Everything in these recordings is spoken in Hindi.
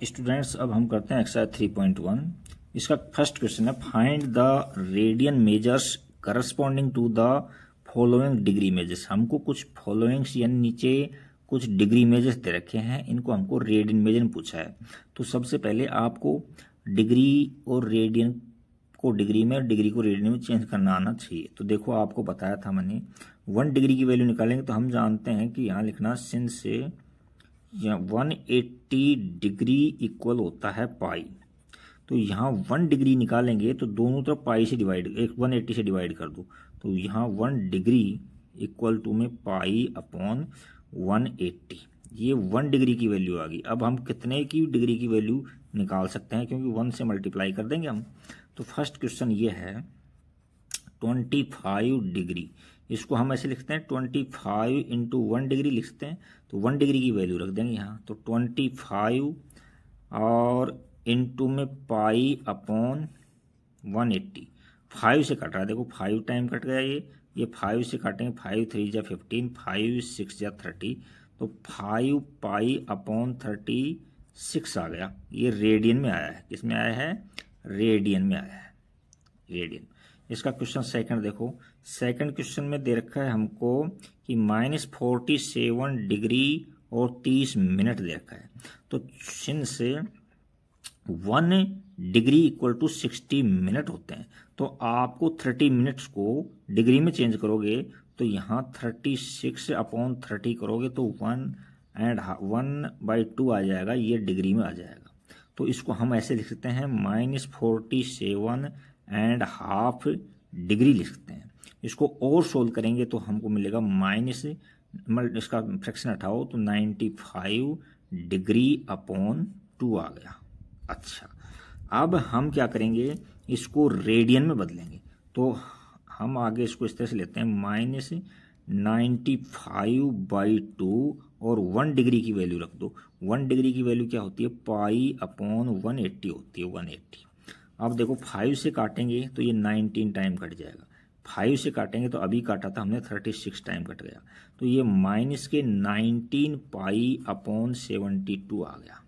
स्टूडेंट्स अब हम करते हैं एक्सरसाइज 3.1। इसका फर्स्ट क्वेश्चन है find the radian measures corresponding to the following degree measures. हमको कुछ फॉलोइंग्स यानी नीचे कुछ डिग्री मेजर्स दे रखे हैं, इनको हमको रेडियन मेजर पूछा है। तो सबसे पहले आपको डिग्री और रेडियन को डिग्री में और डिग्री को रेडियन में चेंज करना आना चाहिए। तो देखो आपको बताया था मैंने 1 डिग्री की वैल्यू निकालेंगे तो हम जानते हैं कि यहाँ लिखना सिन से 180 डिग्री इक्वल होता है पाई। तो यहाँ 1 डिग्री निकालेंगे तो दोनों तरफ पाई से डिवाइड 180 से डिवाइड कर दो, तो यहाँ 1 डिग्री इक्वल टू में पाई अपॉन 180। ये 1 डिग्री की वैल्यू आ गई। अब हम कितने की डिग्री की वैल्यू निकाल सकते हैं, क्योंकि 1 से मल्टीप्लाई कर देंगे हम। तो फर्स्ट क्वेश्चन ये है 25 डिग्री। इसको हम ऐसे लिखते हैं 25 इंटू 1 डिग्री लिखते हैं, तो 1 डिग्री की वैल्यू रख देंगे यहाँ। तो 25 और इंटू में पाई अपॉन 180। 5 से कट रहा है, देखो 5 टाइम कट गया। ये 5 से काटेंगे, 5 3 जा 15, 5 6 जा 30, तो 5 पाई अपॉन 36 आ गया। ये रेडियन में आया है। किस में आया है? रेडियन में आया है, रेडियन। इसका क्वेश्चन सेकंड देखो। सेकंड क्वेश्चन में दे रखा है हमको कि -47 डिग्री और 30 मिनट दे रखा है। तो सिन से 1 डिग्री इक्वल टू 60 मिनट होते हैं, तो आपको 30 मिनट्स को डिग्री में चेंज करोगे तो यहाँ 36 अपॉन 30 करोगे तो 1/2 आ जाएगा, ये डिग्री में आ जाएगा। तो इसको हम ऐसे लिख सकते हैं -47.5 डिग्री लिख सकते हैं। इसको और सोल्व करेंगे तो हमको मिलेगा इसका फ्रैक्शन हटाओ तो 95 डिग्री अपॉन 2 आ गया। अच्छा, अब हम क्या करेंगे, इसको रेडियन में बदलेंगे। तो हम आगे इसको इस तरह से लेते हैं -95/2 और 1 डिग्री की वैल्यू रख दो। 1 डिग्री की वैल्यू क्या होती है? पाई अपॉन 180 होती है, 180। अब देखो 5 से काटेंगे तो ये 19 टाइम कट जाएगा। 5 से काटेंगे तो अभी काटा था हमने 36 टाइम कट गया, तो ये -19 पाई अपॉन 72 आ गया।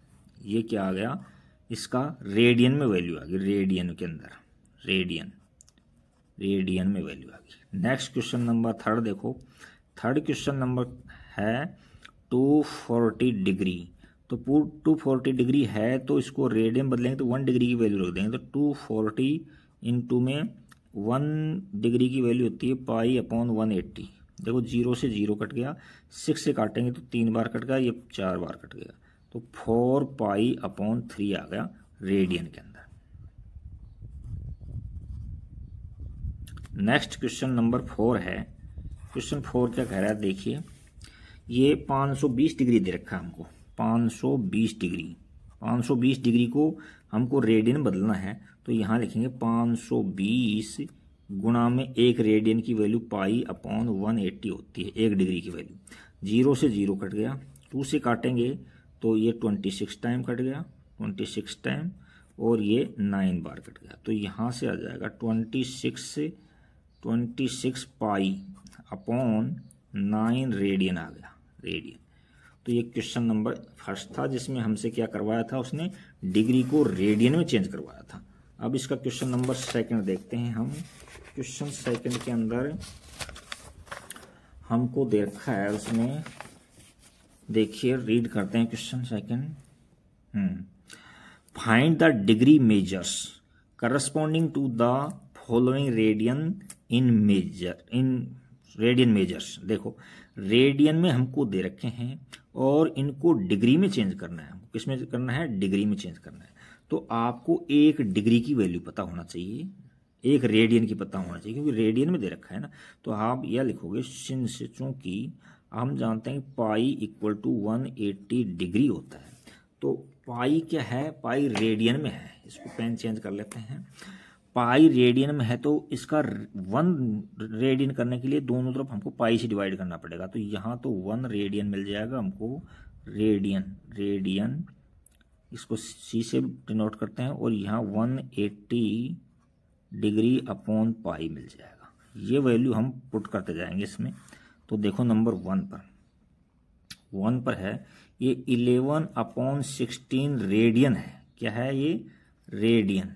ये क्या आ गया? इसका रेडियन में वैल्यू आ गई, रेडियन के अंदर रेडियन में वैल्यू आ गई। नेक्स्ट क्वेश्चन नंबर थर्ड देखो। थर्ड क्वेश्चन नंबर है 240 डिग्री। तो 240 डिग्री है तो इसको रेडियन बदलेंगे तो 1 डिग्री की वैल्यू रख देंगे। तो 240 इंटू में 1 डिग्री की वैल्यू होती है पाई अपॉन 180। देखो 0 से 0 कट गया, 6 से काटेंगे तो 3 बार कट गया, ये 4 बार कट गया, तो 4 पाई अपॉन 3 आ गया रेडियन के अंदर। नेक्स्ट क्वेश्चन नंबर 4 है। क्वेश्चन 4 क्या कह रहा है देखिए। ये 520 डिग्री दे रखा है हमको, 520 डिग्री को हमको रेडियन बदलना है। तो यहाँ लिखेंगे 520 गुणा में 1 रेडियन की वैल्यू पाई अपॉन 180 होती है, 1 डिग्री की वैल्यू। 0 से 0 कट गया, 2 से काटेंगे तो ये 26 टाइम कट गया, 26 टाइम, और ये 9 बार कट गया। तो यहाँ से आ जाएगा 26 पाई अपॉन 9 रेडियन आ गया, रेडियन। तो ये क्वेश्चन नंबर फर्स्ट था जिसमें हमसे क्या करवाया था, उसने डिग्री को रेडियन में चेंज करवाया था। अब इसका क्वेश्चन नंबर सेकंड देखते हैं हम। क्वेश्चन सेकंड के अंदर हमको दे रखा है, उसमें देखिए रीड करते हैं question second. Find the degree measures corresponding to the following radian radian measures. देखो रेडियन में हमको दे रखे हैं और इनको डिग्री में चेंज करना है। हमको किस में करना है? डिग्री में चेंज करना है। तो आपको 1 डिग्री की वैल्यू पता होना चाहिए, 1 रेडियन की पता होना चाहिए, क्योंकि रेडियन में दे रखा है ना। तो आप यह लिखोगे सिन से, चूंकि हम जानते हैं पाई इक्वल टू 180 डिग्री होता है। तो पाई क्या है? पाई रेडियन में है। इसको पेन चेंज कर लेते हैं। पाई रेडियन में है तो इसका 1 रेडियन करने के लिए दोनों तरफ हमको पाई से डिवाइड करना पड़ेगा। तो यहाँ तो 1 रेडियन मिल जाएगा हमको, रेडियन इसको सी से डिनोट करते हैं, और यहाँ 180 डिग्री अपॉन पाई मिल जाएगा। ये वैल्यू हम पुट करते जाएंगे इसमें। तो देखो नंबर 1 पर है ये 11/16 रेडियन है। क्या है ये? रेडियन।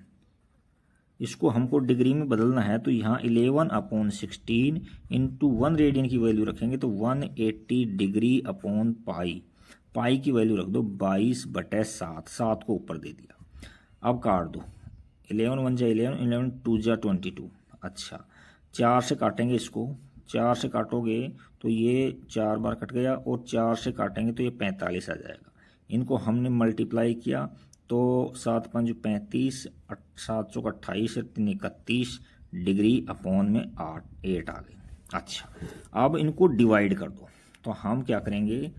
इसको हमको डिग्री में बदलना है तो यहाँ 11/16 इंटू 1 रेडियन की वैल्यू रखेंगे तो 180 डिग्री अपॉन पाई। पाई की वैल्यू रख दो 22/7, 7 को ऊपर दे दिया। अब काट दो, 11 1 जा 11, 11 2 जा 22। अच्छा 4 से काटेंगे इसको, 4 से काटोगे तो ये 4 बार कट गया और 4 से काटेंगे तो ये 45 आ जाएगा। इनको हमने मल्टीप्लाई किया तो 7 5 35, 7 चौक 28, 3 31 डिग्री अपॉन में 8 आ गई। अच्छा अब इनको डिवाइड कर दो तो हम क्या करेंगे,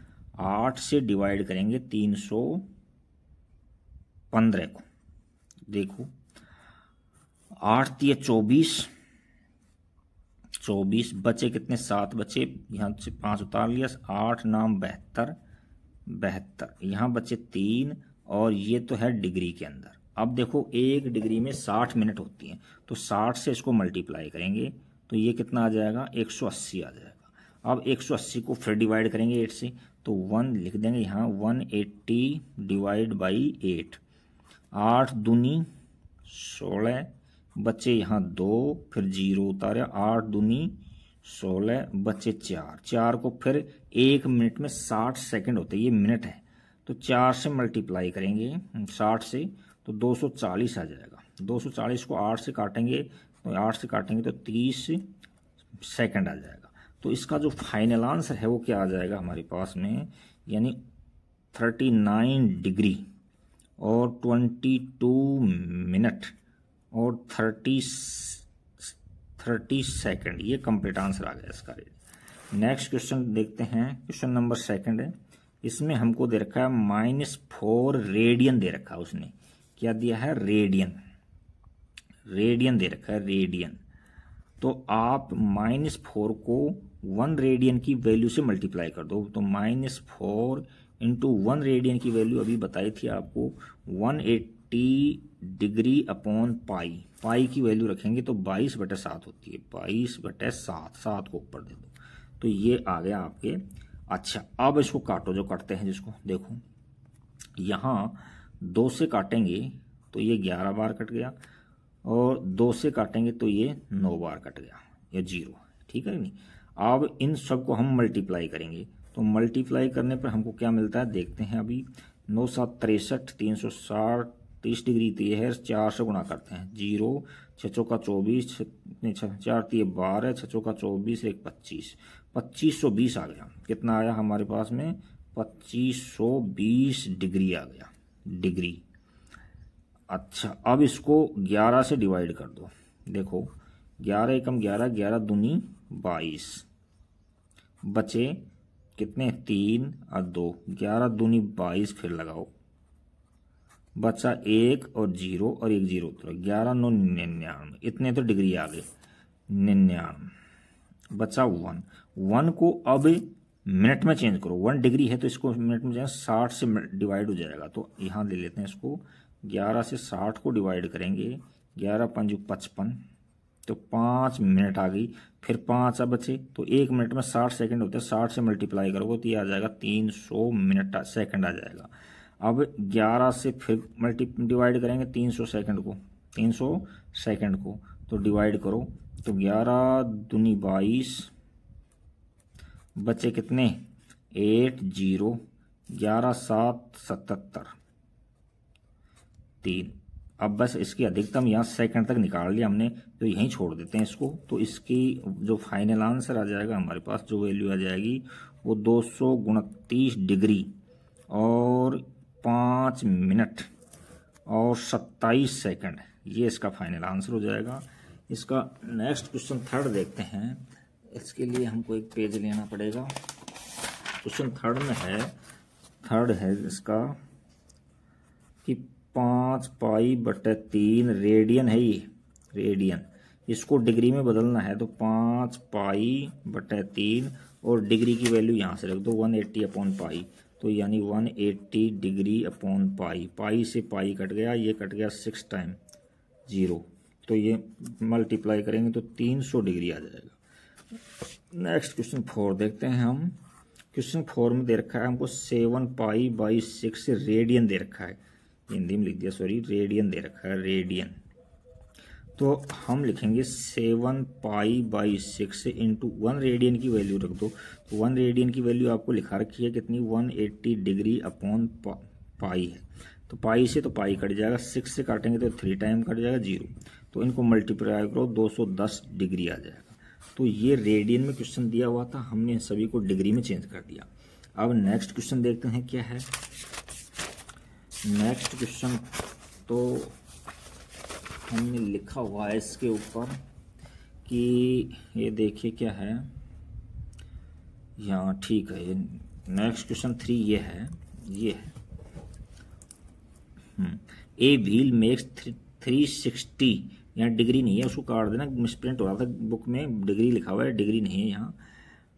8 से डिवाइड करेंगे 315 को। देखो 8 3 24, बचे कितने? 7 बचे, यहाँ से 5 उतार लिया, 8 नाम 72, यहाँ बचे 3 और ये तो है डिग्री के अंदर। अब देखो 1 डिग्री में 60 मिनट होती हैं तो 60 से इसको मल्टीप्लाई करेंगे तो ये कितना आ जाएगा? 180 आ जाएगा। अब 180 को फिर डिवाइड करेंगे 8 से तो 1 लिख देंगे यहाँ, 180 डिवाइड बाई 8, 8 दूनी 16, बचे यहाँ 2, फिर 0 उतारे, 8 दूनी 16, बचे 4 को फिर 1 मिनट में 60 सेकंड होते हैं, ये मिनट है तो 4 से मल्टीप्लाई करेंगे 60 से तो 240 आ जाएगा। 240 को 8 से काटेंगे तो 8 से काटेंगे तो 30 सेकंड आ जाएगा। तो इसका जो फाइनल आंसर है वो क्या आ जाएगा हमारे पास में, यानी 39 डिग्री और 22 मिनट और 30 सेकंड, ये कंप्लीट आंसर आ गया इसका। नेक्स्ट क्वेश्चन देखते हैं, क्वेश्चन नंबर 2 है। इसमें हमको दे रखा है -4 रेडियन दे रखा है। उसने क्या दिया है? रेडियन दे रखा है, रेडियन। तो आप -4 को 1 रेडियन की वैल्यू से मल्टीप्लाई कर दो तो -4 इंटू 1 रेडियन की वैल्यू अभी बताई थी आपको 180 डिग्री अपॉन पाई। पाई की वैल्यू रखेंगे तो 22/7 होती है, 22/7, 7 को ऊपर दे दो तो ये आ गया आपके। अच्छा अब इसको काटो, जो काटते हैं जिसको, देखो यहाँ 2 से काटेंगे तो ये 11 बार कट गया और 2 से काटेंगे तो ये 9 बार कट गया, या 0, ठीक है नहीं। अब इन सब को हम मल्टीप्लाई करेंगे तो मल्टीप्लाई करने पर हमको क्या मिलता है देखते हैं अभी। 9 7 63, 360, 30 डिग्री तो ये है, 4 से गुणा करते हैं, 0, 6 चौका 24, 4 3 12, 6 चौका 24, 1 25, 2520 आ गया। कितना आया हमारे पास में? 2520 डिग्री आ गया, डिग्री। अच्छा अब इसको 11 से डिवाइड कर दो। देखो 11 एकम 11, 11 दूनी 22, बचे कितने? 3 और 2, 11 दूनी 22, फिर लगाओ, बचा 1 और 0 और 1 0 उतरा, 11 9 99, इतने तो डिग्री आ गए, 99, बचा 1 को अब मिनट में चेंज करो। 1 डिग्री है तो इसको मिनट में 60 से डिवाइड हो जाएगा तो यहाँ ले लेते हैं इसको, 11 से 60 को डिवाइड करेंगे, 11 5 55 तो 5 मिनट आ गई। फिर 5 बचे तो 1 मिनट में 60 सेकंड होते हैं, 60 से मल्टीप्लाई करोगे तो ये आ जाएगा 300 मिनट सेकंड आ जाएगा। अब 11 से फिर डिवाइड करेंगे 300 सेकंड को, 300 सेकंड को तो डिवाइड करो तो 11 दूनी 22, बचे कितने? 8 0, 11 7 77, 3। अब बस इसकी अधिकतम यहाँ सेकंड तक निकाल लिया हमने तो यहीं छोड़ देते हैं इसको। तो इसकी जो फाइनल आंसर आ जाएगा हमारे पास, जो वैल्यू आ जाएगी वो 229 डिग्री और 5 मिनट और 27 सेकंड, ये इसका फाइनल आंसर हो जाएगा। इसका नेक्स्ट क्वेश्चन 3 देखते हैं। इसके लिए हमको एक पेज लेना पड़ेगा। क्वेश्चन 3 में है, 3 है इसका कि 5 पाई/3 रेडियन है, ये रेडियन। इसको डिग्री में बदलना है तो 5 पाई/3 और डिग्री की वैल्यू यहाँ से रख दो 180 अपॉन पाई, तो यानी 180 डिग्री अपॉन पाई। पाई से पाई कट गया, ये कट गया 6 टाइम 0 तो ये मल्टीप्लाई करेंगे तो 300 डिग्री आ जाएगा। नेक्स्ट क्वेश्चन 4 देखते हैं हम। क्वेश्चन फॉर्म में दे रखा है हमको 7π/6 रेडियन दे रखा है, हिंदी में लिख दिया सॉरी, रेडियन दे रखा है रेडियन। तो हम लिखेंगे 7π/6 इंटू 1 रेडियन की वैल्यू रख दो। तो 1 रेडियन की वैल्यू आपको लिखा रखी है कितनी, 180 डिग्री अपॉन पाई है। तो पाई से तो पाई कट जाएगा, 6 से काटेंगे तो 3 टाइम कट जाएगा 0। तो इनको मल्टीप्लाई करो 210 डिग्री आ जाएगा। तो ये रेडियन में क्वेश्चन दिया हुआ था, हमने सभी को डिग्री में चेंज कर दिया। अब नेक्स्ट क्वेश्चन देखते हैं क्या है। नेक्स्ट क्वेश्चन तो हमने लिखा हुआ है इसके ऊपर कि ये देखिए क्या है यहाँ, ठीक है। नेक्स्ट क्वेश्चन 3 ये है, ये है ए व्हील मेक्स 360, यहाँ डिग्री नहीं है, उसको काट देना, मिसप्रिंट हो रहा था बुक में, डिग्री लिखा हुआ है, डिग्री नहीं है यहाँ।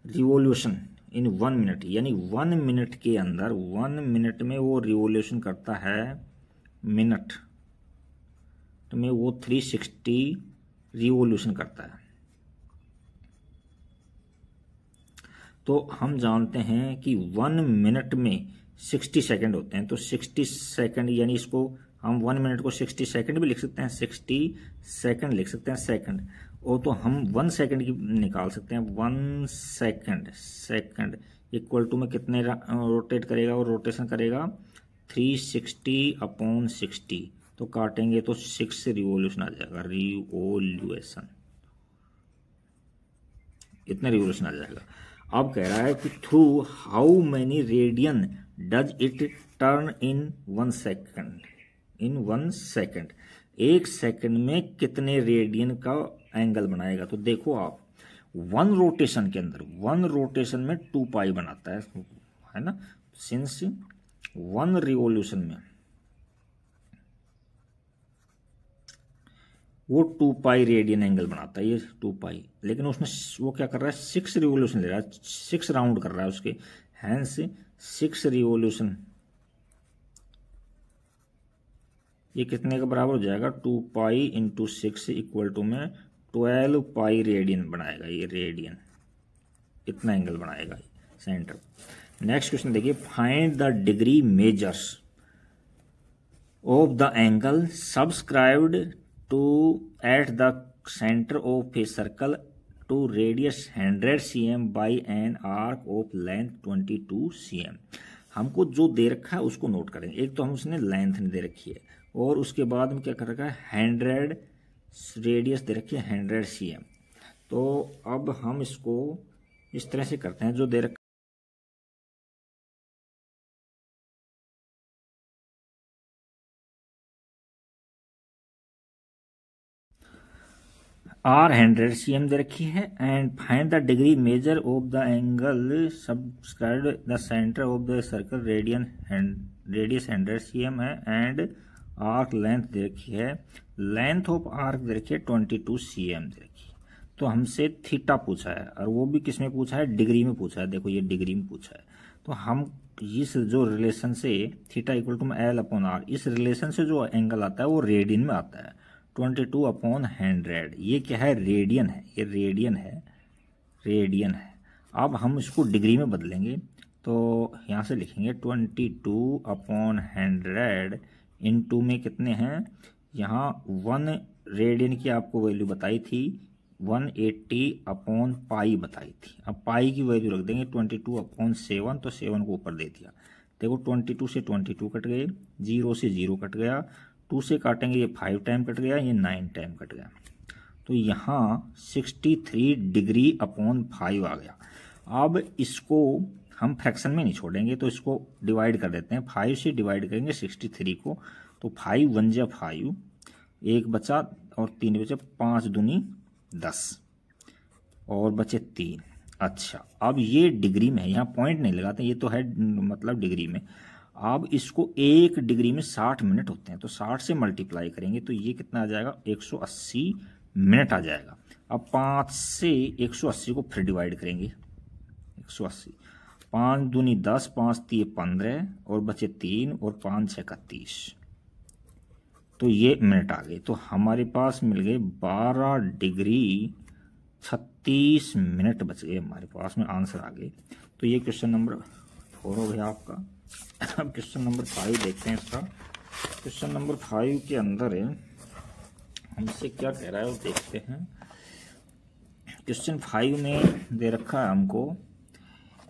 रिवोल्यूशन इन 1 मिनट, यानी 1 मिनट के अंदर, 1 मिनट में वो रिवोल्यूशन करता है, मिनट में वो 360 रिवोल्यूशन करता है। तो हम जानते हैं कि 1 मिनट में 60 सेकंड होते हैं। तो 60 सेकंड यानी इसको हम 1 मिनट को 60 सेकंड भी लिख सकते हैं, 60 सेकंड लिख सकते हैं सेकंड। और तो हम 1 सेकंड की निकाल सकते हैं, 1 सेकंड इक्वल टू में कितने रोटेट करेगा, और रोटेशन करेगा 360/60। तो काटेंगे तो 6 रिवोल्यूशन आ जाएगा, रिवोल्यूशन, इतना रिवोल्यूशन आ जाएगा। अब कह रहा है कि through how many radian does it turn in 1 second, in 1 second, 1 second में कितने रेडियन का एंगल बनाएगा। तो देखो आप 1 रोटेशन के अंदर, 1 रोटेशन में 2 पाई बनाता है ना, सिंस 1 रिवोल्यूशन में वो 2 पाई रेडियन एंगल बनाता है, ये 2 पाई। लेकिन उसमें वो क्या कर रहा है, 6 रिवोल्यूशन ले रहा है, 6 राउंड कर रहा है उसके, हैंस 6 रिवोल्यूशन, ये कितने के बराबर हो जाएगा, 2 पाई इंटू 6 इक्वल टू में 12 पाई रेडियन बनाएगा, ये रेडियन, इतना एंगल बनाएगा सेंटर। नेक्स्ट क्वेश्चन देखिए, find the degree measures of the angle subscribed to at the centre of a circle to radius 100 cm by an arc of length 22 cm। हमको जो दे रखा है उसको नोट करेंगे। एक तो हम उसने लेंथ दे रखी है, और उसके बाद में क्या कर रखा है, 100 रेडियस दे रखी है 100 cm। तो अब हम इसको इस तरह से करते हैं, जो दे रखा आर 100 cm दे रखी है, and find the degree measure of the angle subscribed the centre of the circle radius 100 cm है, एंड आर्क लेंथ दे रखी है, लेंथ ऑफ आर्क दे रखी है 22 cm दे रखी है। तो हमसे थीटा पूछा है, और वो भी किस में पूछा है, डिग्री में पूछा है। देखो ये डिग्री में पूछा है। तो हम इस जो रिलेशन से थीटा इक्वल टू L/R, इस रिलेशन से जो एंगल आता है वो रेडियन में आता है, 22/100। ये क्या है, रेडियन है, ये रेडियन है, रेडियन है। अब हम इसको डिग्री में बदलेंगे, तो यहाँ से लिखेंगे 22/100 इंटू में कितने हैं, यहाँ 1 रेडियन की आपको वैल्यू बताई थी, 180/पाई बताई थी। अब पाई की वैल्यू रख देंगे 22/7, तो 7 को ऊपर दे दिया। देखो 22 से 22 कट गए, 0 से 0 कट गया, 2 से काटेंगे ये 5 टाइम कट गया, ये 9 टाइम कट गया। तो यहाँ 63 डिग्री अपॉन 5 आ गया। अब इसको हम फ्रैक्शन में नहीं छोड़ेंगे, तो इसको डिवाइड कर देते हैं, 5 से डिवाइड करेंगे 63 को। तो 5 1 जा 5, 1 बचा और 3 बचे, 5 दूनी 10 और बचे 3। अच्छा, अब ये डिग्री में है, यहाँ पॉइंट नहीं लगाते, ये तो है मतलब डिग्री में। अब इसको 1 डिग्री में 60 मिनट होते हैं, तो 60 से मल्टीप्लाई करेंगे तो ये कितना आ जाएगा, 180 मिनट आ जाएगा। अब 5 से 180 को फिर डिवाइड करेंगे, 180, 5 दूनी 10, 5 3 15 और बचे 3 और 5 6 31, तो ये मिनट आ गए। तो हमारे पास मिल गए 12 डिग्री 36 मिनट बच गए हमारे पास में, आंसर आ गए। तो ये क्वेश्चन नंबर 4 हो गया आपका। अब क्वेश्चन नंबर 5 देखते हैं इसका। क्वेश्चन नंबर 5 के अंदर है हमसे क्या कह रहा है वो देखते हैं। क्वेश्चन 5 में दे रखा है हमको,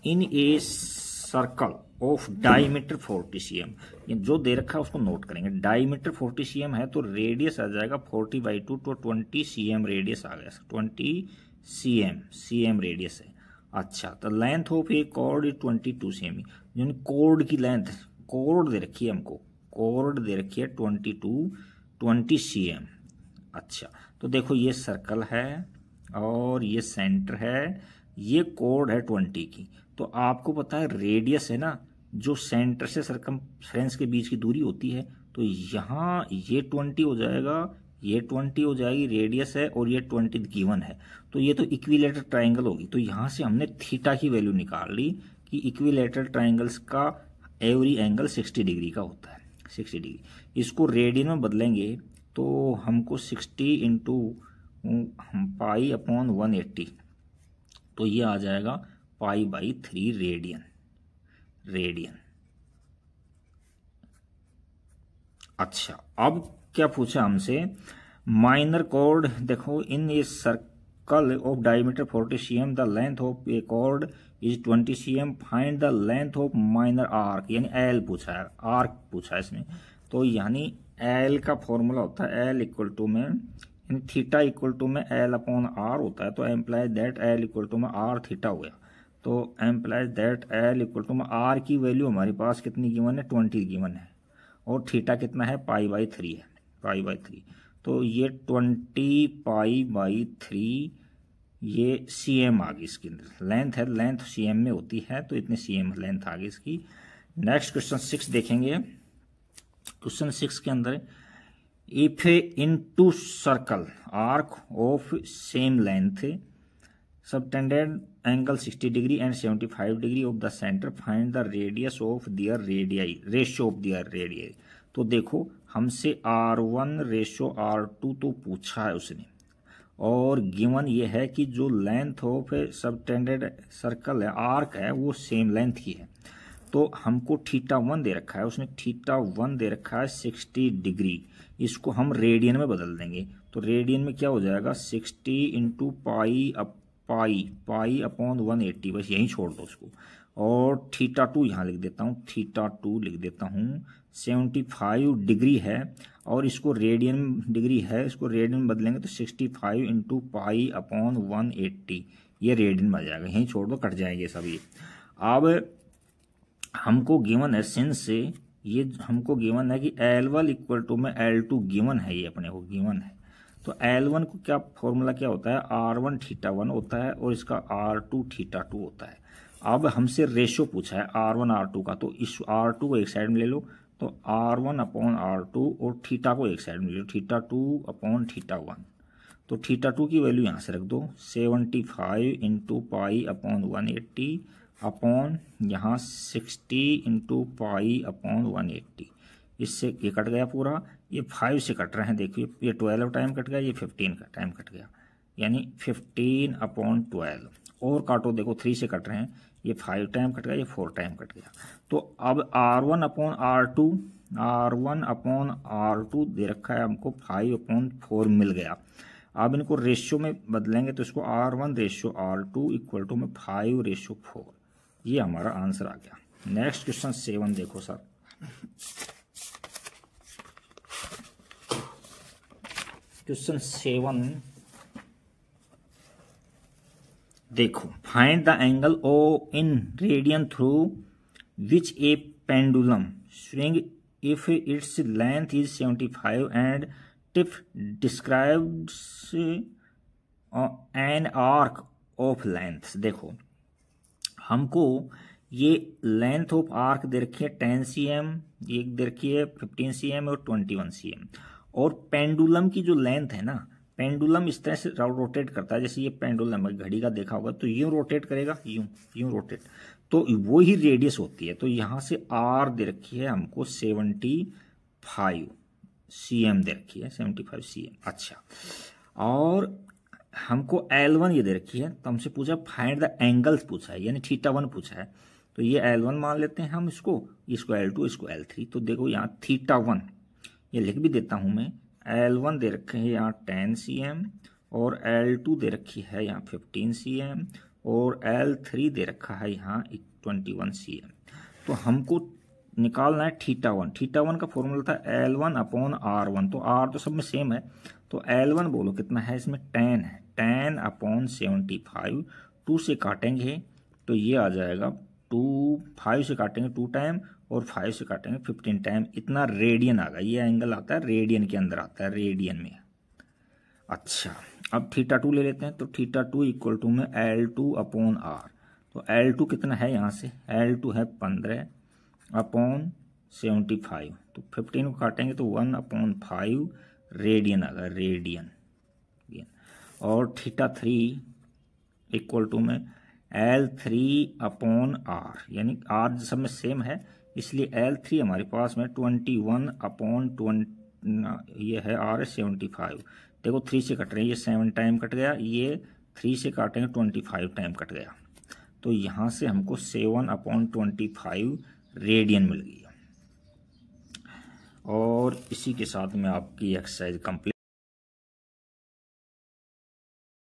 in a circle of diameter 40 cm, जो दे रखा है उसको नोट करेंगे। डायमीटर 40 cm है तो रेडियस आ जाएगा 40/2 तो 20 cm रेडियस आ गया, 20 cm रेडियस है। अच्छा, तो length of a chord is 22 cm, यानी कॉर्ड की लेंथ, कॉर्ड दे रखी है हमको, कॉर्ड दे रखी है 20 cm। अच्छा, तो देखो ये सर्कल है और ये सेंटर है, ये कॉर्ड है 20 की। तो आपको पता है रेडियस है ना, जो सेंटर से सरकमफ्रेंस के बीच की दूरी होती है, तो यहाँ ये 20 हो जाएगा, ये 20 हो जाएगी, रेडियस है और ये 20 गिवन है। तो ये तो इक्विलेटरल ट्राइंगल होगी। तो यहाँ से हमने थीटा की वैल्यू निकाल ली कि इक्विलेटरल ट्राइंगल्स का एवरी एंगल 60 डिग्री का होता है, 60 डिग्री। इसको रेडियन में बदलेंगे तो हमको 60 इंटू पाई अपॉन 180, तो ये आ जाएगा पाई/3 रेडियन। अच्छा, अब क्या पूछा हमसे, माइनर कॉर्ड देखो, in a circle of diameter 40 cm the length of a chord is 20 cm, find the length of minor arc, यानी एल पूछा है, आर्क पूछा है इसमें। तो यानी एल का फॉर्मूला होता है एल इक्वल टू में थीटा इक्वल टू में एल अपॉन आर होता है। तो implies that L equal to में आर थीटा हो गया। तो implies that L equal to में आर की वैल्यू हमारे पास कितनी गिवन है, 20 गिवन है, और थीटा कितना है, पाई/3 है, पाई/3। तो ये 20 पाई/3 ये cm आ गई इसके अंदर। लेंथ है, लेंथ cm में होती है, तो इतनी cm लेंथ आ गई इसकी। नेक्स्ट क्वेश्चन 6 देखेंगे। क्वेश्चन 6 के अंदर, if in two circle arc of same length subtended angle 60 degree and 75 degree of the centre, find the radius of their radii, ratio of their radii. तो देखो हमसे R1 रेशियो R2 तो पूछा है उसने, और गिवन ये है कि जो लेंथ ऑफ सबटेंडेड सर्कल है, आर्क है, वो सेम लेंथ ही है। तो हमको θ1 दे रखा है, उसने θ1 दे रखा है 60 डिग्री। इसको हम रेडियन में बदल देंगे। तो रेडियन में क्या हो जाएगा, 60 इंटू पाई अपॉन 180, बस यहीं छोड़ दो उसको। और θ2 यहाँ लिख देता हूँ, θ2 लिख देता हूँ, 75 डिग्री है, और इसको रेडियन डिग्री है, इसको रेडियन में बदलेंगे तो 65 इंटू पाई अपॉन 180, ये रेडियन में आ जाएगा, यहीं छोड़ दो, कट जाएंगे सभी। अब हमको गिवन है सिंस से, ये हमको गिवन है कि L1 इक्वल टू में L2 गिवन है, ये अपने को गिवन है। तो L1 को क्या फॉर्मूला क्या होता है, R1 θ1 होता है, और इसका R2 θ2 होता है। अब हमसे रेशियो पूछा है R1 R2 का, तो इस R2 को एक साइड में ले लो, तो R1 अपॉन R2, और थीटा को एक साइड में ले लो, θ2 अपॉन θ1। तो θ2 की वैल्यू यहाँ से रख दो, 75 इंटू पाई अपॉन 180 अपॉन यहाँ 60 इंटू पाई अपॉन 180। इससे ये कट गया पूरा, ये 5 से कट रहे हैं, देखिए ये 12 टाइम कट गया, ये 15 का टाइम कट गया, यानी 15 अपॉन 12। और काटो, देखो 3 से कट रहे हैं, ये 5 टाइम कट गया, ये 4 टाइम कट गया। तो अब R1 अपॉन R2 दे रखा है हमको 5 अपॉन 4 मिल गया। अब इनको रेशियो में बदलेंगे तो इसको R1 ratio R2 equal to में 5 रेशियो 4, ये हमारा आंसर आ गया। नेक्स्ट क्वेश्चन 7 देखो सर। क्वेश्चन 7 देखो, find the angle O in radian through which a pendulum swing if its length is 75 and tip describes an arc of length. देखो हमको ये लेंथ ऑफ आर्क दे रखी है 10 cm, एक दे रखी है 15 cm और 21 cm। और पेंडुलम की जो लेंथ है ना, पेंडुलम इस तरह से रोटेट करता है, जैसे ये पेंडुलम है, घड़ी का देखा होगा, तो यूं रोटेट करेगा, यूं रोटेट, तो वो ही रेडियस होती है। तो यहाँ से आर दे रखी है हमको 75 cm दे रखी है, 75 cm। अच्छा, और हमको L1 ये दे रखी है, तो हमसे पूछा फाइंड द एंगल्स पूछा है, यानी θ1 पूछा है, तो ये L1 मान लेते हैं हम इसको L2 इसको L3। तो देखो यहाँ θ1 ये लिख भी देता हूँ मैं, L1 दे रखे हैं यहाँ 10 cm और L2 दे रखी है यहाँ 15 cm और L3 दे रखा है यहाँ 21 cm। तो हमको निकालना है θ1। θ1 का फॉर्मूला था L1/R1, तो R तो सब में सेम है, तो L1 बोलो कितना है, इसमें 10 है, 10/75। 2 से काटेंगे तो ये आ जाएगा 5 से काटेंगे 2 टाइम और 5 से काटेंगे 15 टाइम, इतना रेडियन आ गया। ये एंगल आता है रेडियन के अंदर आता है, रेडियन में। अच्छा, अब θ2 ले लेते हैं, तो θ2 इक्वल टू में L2/R। तो L2 कितना है यहाँ से, L2 है 15/75, तो 15 को काटेंगे तो 1/5 रेडियन आ गया, रेडियन। और θ3 इक्वल टू में L3/R, यानी R सब में सेम है, इसलिए L3 हमारे पास में 21/20, ये है R है 75। देखो 3 से कट रहे हैं, ये 7 टाइम कट गया, ये 3 से काटेंगे 25 टाइम कट गया, तो यहाँ से हमको 7/25 रेडियन मिल गई। और इसी के साथ में आपकी एक्सरसाइज कंप्लीट।